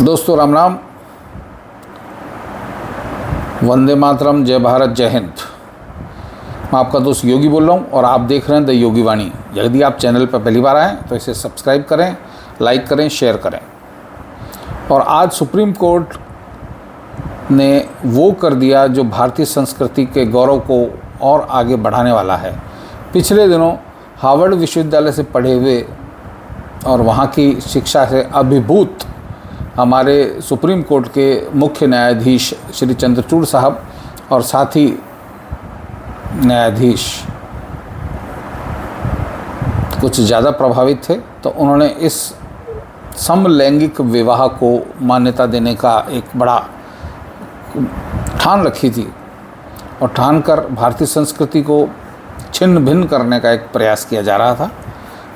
दोस्तों राम राम, वंदे मातरम, जय भारत, जय हिंद। मैं आपका दोस्त योगी बोल रहा हूँ और आप देख रहे हैं द योगी वाणी। यदि आप चैनल पर पहली बार आएँ तो इसे सब्सक्राइब करें, लाइक करें, शेयर करें। और आज सुप्रीम कोर्ट ने वो कर दिया जो भारतीय संस्कृति के गौरव को और आगे बढ़ाने वाला है। पिछले दिनों हार्वर्ड विश्वविद्यालय से पढ़े हुए और वहाँ की शिक्षा से अभिभूत हमारे सुप्रीम कोर्ट के मुख्य न्यायाधीश श्री चंद्रचूड़ साहब और साथी न्यायाधीश कुछ ज़्यादा प्रभावित थे, तो उन्होंने इस समलैंगिक विवाह को मान्यता देने का एक बड़ा ठान रखी थी और ठान कर भारतीय संस्कृति को छिन्न भिन्न करने का एक प्रयास किया जा रहा था।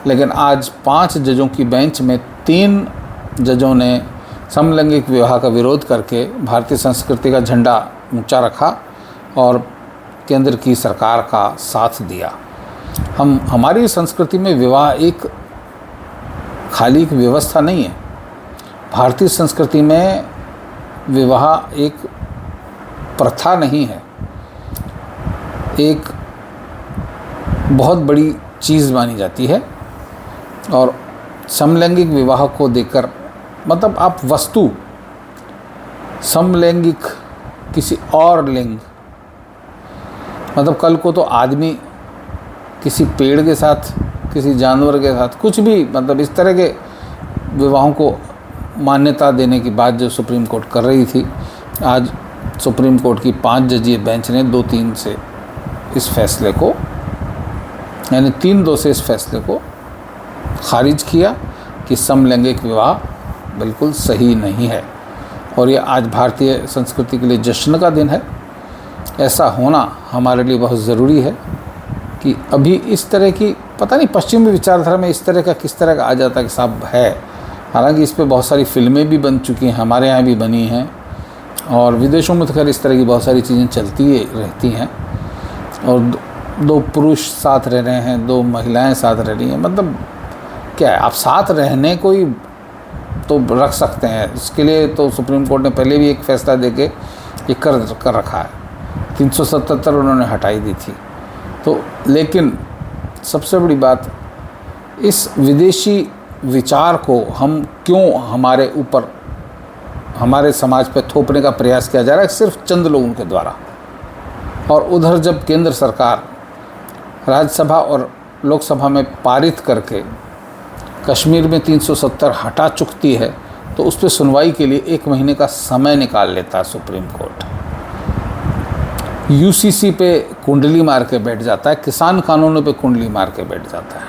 लेकिन आज 5 जजों की बेंच में 3 जजों ने समलैंगिक विवाह का विरोध करके भारतीय संस्कृति का झंडा ऊंचा रखा और केंद्र की सरकार का साथ दिया। हमारी संस्कृति में विवाह एक खाली एक व्यवस्था नहीं है। भारतीय संस्कृति में विवाह एक प्रथा नहीं है, एक बहुत बड़ी चीज़ मानी जाती है। और समलैंगिक विवाह को देखकर मतलब आप वस्तु समलैंगिक किसी और लिंग, मतलब कल को तो आदमी किसी पेड़ के साथ, किसी जानवर के साथ, कुछ भी, मतलब इस तरह के विवाहों को मान्यता देने की बात जो सुप्रीम कोर्ट कर रही थी, आज सुप्रीम कोर्ट की 5 जजीय बेंच ने 2-3 से इस फैसले को, यानी 3-2 से इस फैसले को खारिज किया कि समलैंगिक विवाह बिल्कुल सही नहीं है। और ये आज भारतीय संस्कृति के लिए जश्न का दिन है। ऐसा होना हमारे लिए बहुत ज़रूरी है कि अभी इस तरह की, पता नहीं पश्चिमी विचारधारा में इस तरह का किस तरह का आ जाता कि साहब है। हालांकि इस पे बहुत सारी फिल्में भी बन चुकी हैं, हमारे यहाँ भी बनी हैं और विदेशों में तो खैर इस तरह की बहुत सारी चीज़ें चलती रहती हैं। और 2 पुरुष साथ रह रहे हैं, 2 महिलाएं साथ रह रही हैं, मतलब क्या है, आप साथ रहने को ही तो रख सकते हैं। इसके लिए तो सुप्रीम कोर्ट ने पहले भी एक फ़ैसला देके ये कर रखा है। 377 उन्होंने हटाई दी थी। तो लेकिन सबसे बड़ी बात, इस विदेशी विचार को हम क्यों हमारे ऊपर, हमारे समाज पे थोपने का प्रयास किया जा रहा है सिर्फ चंद लोगों के द्वारा। और उधर जब केंद्र सरकार राज्यसभा और लोकसभा में पारित करके कश्मीर में 370 हटा चुकती है, तो उस पर सुनवाई के लिए 1 महीने का समय निकाल लेता है सुप्रीम कोर्ट। यूसीसी पे कुंडली मार के बैठ जाता है, किसान कानूनों पे कुंडली मार के बैठ जाता है।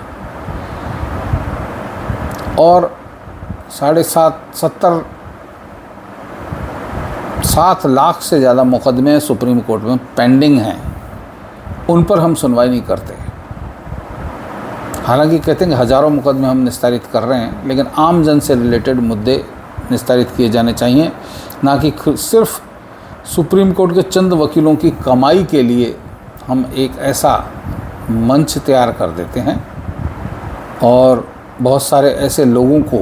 और 7 लाख से ज़्यादा मुकदमे सुप्रीम कोर्ट में पेंडिंग हैं, उन पर हम सुनवाई नहीं करते। हालांकि कहते हैं कि हज़ारों मुकदमे हम निस्तारित कर रहे हैं, लेकिन आम जन से रिलेटेड मुद्दे निस्तारित किए जाने चाहिए, ना कि सिर्फ सुप्रीम कोर्ट के चंद वकीलों की कमाई के लिए हम एक ऐसा मंच तैयार कर देते हैं और बहुत सारे ऐसे लोगों को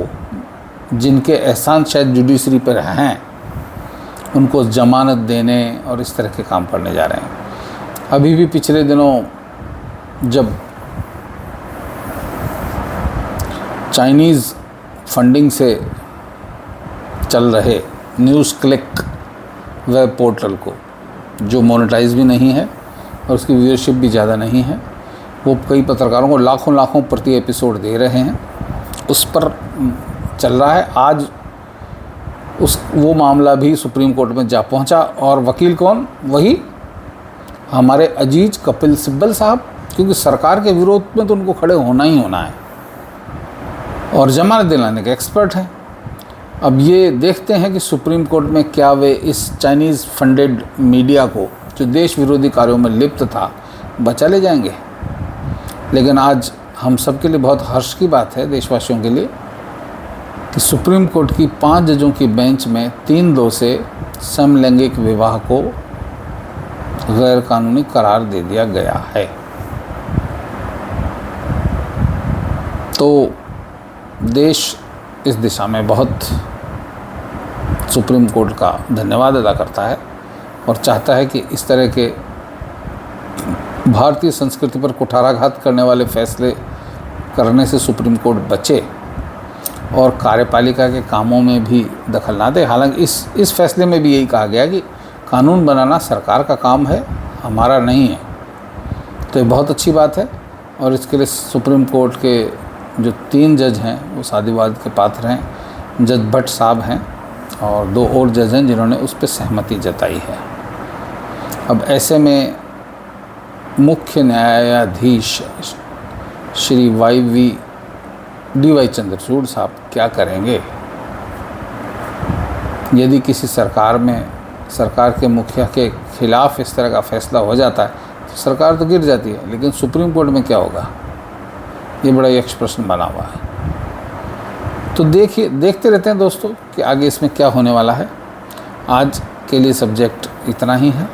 जिनके एहसान शायद जुडिशरी पर हैं, उनको ज़मानत देने और इस तरह के काम करने जा रहे हैं। अभी भी पिछले दिनों जब चाइनीज़ फंडिंग से चल रहे न्यूज़ क्लिक वेब पोर्टल को, जो मोनेटाइज भी नहीं है और उसकी व्यूअरशिप भी ज़्यादा नहीं है, वो कई पत्रकारों को लाखों प्रति एपिसोड दे रहे हैं, उस पर चल रहा है। आज वो मामला भी सुप्रीम कोर्ट में जा पहुंचा और वकील कौन? वही हमारे अजीज कपिल सिब्बल साहब, क्योंकि सरकार के विरोध में तो उनको खड़े होना ही होना है और जमानत दिलाने के एक्सपर्ट हैं। अब ये देखते हैं कि सुप्रीम कोर्ट में क्या वे इस चाइनीज़ फंडेड मीडिया को, जो देश विरोधी कार्यों में लिप्त था, बचा ले जाएंगे। लेकिन आज हम सब के लिए बहुत हर्ष की बात है, देशवासियों के लिए, कि सुप्रीम कोर्ट की 5 जजों की बेंच में 3-2 से समलैंगिक विवाह को गैर कानूनी करार दे दिया गया है। तो देश इस दिशा में बहुत सुप्रीम कोर्ट का धन्यवाद अदा करता है और चाहता है कि इस तरह के भारतीय संस्कृति पर कुठाराघात करने वाले फैसले करने से सुप्रीम कोर्ट बचे और कार्यपालिका के कामों में भी दखल ना दे। हालांकि इस फैसले में भी यही कहा गया कि कानून बनाना सरकार का काम है, हमारा नहीं है। तो ये बहुत अच्छी बात है और इसके लिए सुप्रीम कोर्ट के जो 3 जज हैं वो साधुवाद के पात्र हैं। जज भट्ट साहब हैं और 2 और जज हैं जिन्होंने उस पर सहमति जताई है। अब ऐसे में मुख्य न्यायाधीश श्री DY चंद्रचूड़ साहब क्या करेंगे? यदि किसी सरकार के मुखिया के खिलाफ इस तरह का फैसला हो जाता है तो सरकार तो गिर जाती है, लेकिन सुप्रीम कोर्ट में क्या होगा, ये बड़ा यक्ष प्रश्न बना हुआ है। तो देखते रहते हैं दोस्तों कि आगे इसमें क्या होने वाला है। आज के लिए सब्जेक्ट इतना ही है।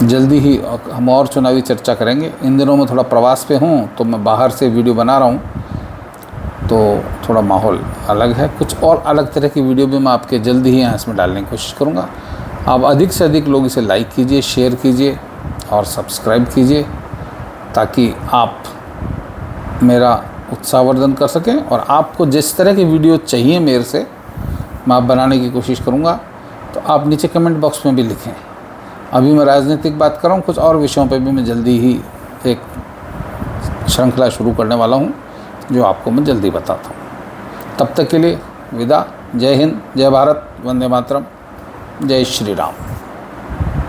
जल्दी ही हम और चुनावी चर्चा करेंगे। इन दिनों में थोड़ा प्रवास पे हूँ तो मैं बाहर से वीडियो बना रहा हूँ, तो थोड़ा माहौल अलग है। कुछ और अलग तरह की वीडियो भी मैं आपके जल्दी ही यहाँ इसमें डालने की कोशिश करूँगा। आप अधिक से अधिक लोग इसे लाइक कीजिए, शेयर कीजिए और सब्सक्राइब कीजिए ताकि आप मेरा उत्साहवर्धन कर सकें। और आपको जिस तरह की वीडियो चाहिए मेरे से, मैं आप बनाने की कोशिश करूँगा। तो आप नीचे कमेंट बॉक्स में भी लिखें। अभी मैं राजनीतिक बात कर रहा हूँ, कुछ और विषयों पे भी मैं जल्दी ही एक श्रृंखला शुरू करने वाला हूँ जो आपको मैं जल्दी बताता हूँ। तब तक के लिए विदा। जय हिंद, जय भारत, वंदे मातरम, जय श्री राम।